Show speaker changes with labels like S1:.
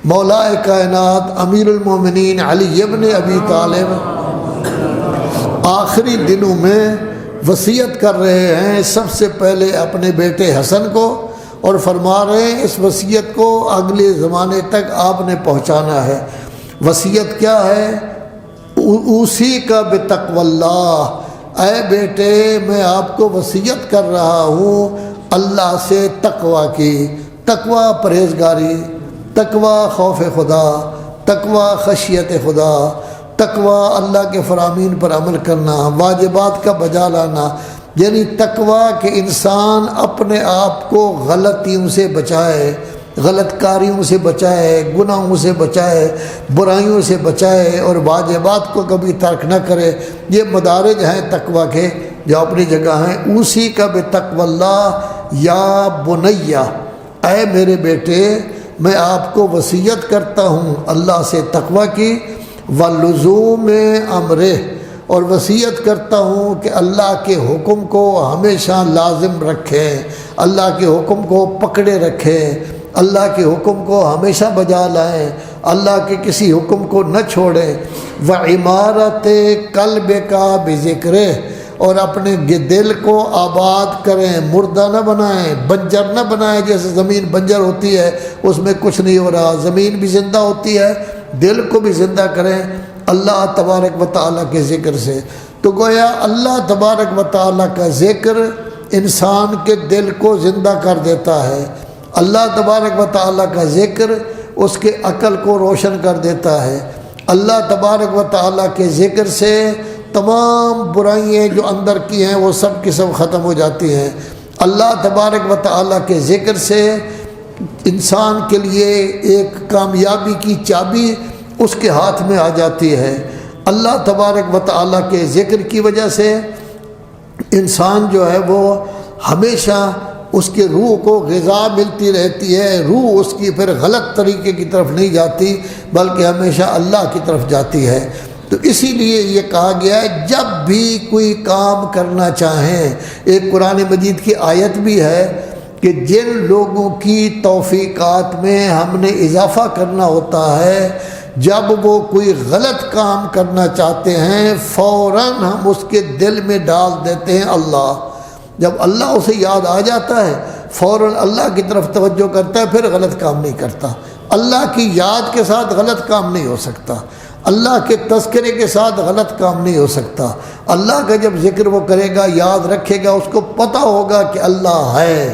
S1: مولا کائنات امیر المومنین علی ابن ابی طالب آخری دنوں میں وصیت کر رہے ہیں سب سے پہلے اپنے بیٹے حسن کو، اور فرما رہے ہیں اس وصیت کو اگلے زمانے تک آپ نے پہنچانا ہے۔ وصیت کیا ہے؟ اسی کا بتقوی اللہ، اے بیٹے میں آپ کو وصیت کر رہا ہوں اللہ سے تقوی کی۔ تقوی پرہیزگاری، تقوی خوف خدا، تقوی خشیت خدا، تقوی اللہ کے فرامین پر عمل کرنا، واجبات کا بجا لانا، یعنی تقوی کہ انسان اپنے آپ کو غلطیوں سے بچائے، غلط کاریوں سے بچائے، گناہوں سے بچائے، برائیوں سے بچائے، اور واجبات کو کبھی ترک نہ کرے۔ یہ مدارج ہیں تقوی کے جو اپنی جگہ ہیں۔ اسی کا بتقوی اللہ یا بنیہ، اے میرے بیٹے میں آپ کو وصیت کرتا ہوں اللہ سے تقوی کی، ولزوم امرہ، اور وصیت کرتا ہوں کہ اللہ کے حکم کو ہمیشہ لازم رکھیں، اللہ کے حکم کو پکڑے رکھیں، اللہ کے حکم کو ہمیشہ بجا لائیں، اللہ کے کسی حکم کو نہ چھوڑیں۔ وعمارت قلب کا بذکرہ، اور اپنے دل کو آباد کریں، مردہ نہ بنائیں، بنجر نہ بنائیں۔ جیسے زمین بنجر ہوتی ہے اس میں کچھ نہیں ہو رہا، زمین بھی زندہ ہوتی ہے، دل کو بھی زندہ کریں اللہ تبارک و تعالیٰ کے ذکر سے۔ تو گویا اللہ تبارک و تعالیٰ کا ذکر انسان کے دل کو زندہ کر دیتا ہے، اللہ تبارک و تعالیٰ کا ذکر اس کے عقل کو روشن کر دیتا ہے، اللہ تبارک و تعالیٰ کے ذکر سے تمام برائیاں جو اندر کی ہیں وہ سب کی سب ختم ہو جاتی ہیں۔ اللہ تبارک و تعالیٰ کے ذکر سے انسان کے لیے ایک کامیابی کی چابی اس کے ہاتھ میں آ جاتی ہے۔ اللہ تبارک و تعالیٰ کے ذکر کی وجہ سے انسان جو ہے وہ ہمیشہ اس کے روح کو غذا ملتی رہتی ہے، روح اس کی پھر غلط طریقے کی طرف نہیں جاتی بلکہ ہمیشہ اللہ کی طرف جاتی ہے۔ تو اسی لیے یہ کہا گیا ہے جب بھی کوئی کام کرنا چاہیں، ایک قرآن مجید کی آیت بھی ہے کہ جن لوگوں کی توفیقات میں ہم نے اضافہ کرنا ہوتا ہے، جب وہ کوئی غلط کام کرنا چاہتے ہیں فوراً ہم اس کے دل میں ڈال دیتے ہیں اللہ۔ جب اللہ اسے یاد آ جاتا ہے فوراً اللہ کی طرف توجہ کرتا ہے، پھر غلط کام نہیں کرتا۔ اللہ کی یاد کے ساتھ غلط کام نہیں ہو سکتا، اللہ کے تذکرے کے ساتھ غلط کام نہیں ہو سکتا۔ اللہ کا جب ذکر وہ کرے گا، یاد رکھے گا، اس کو پتہ ہوگا کہ اللہ ہے۔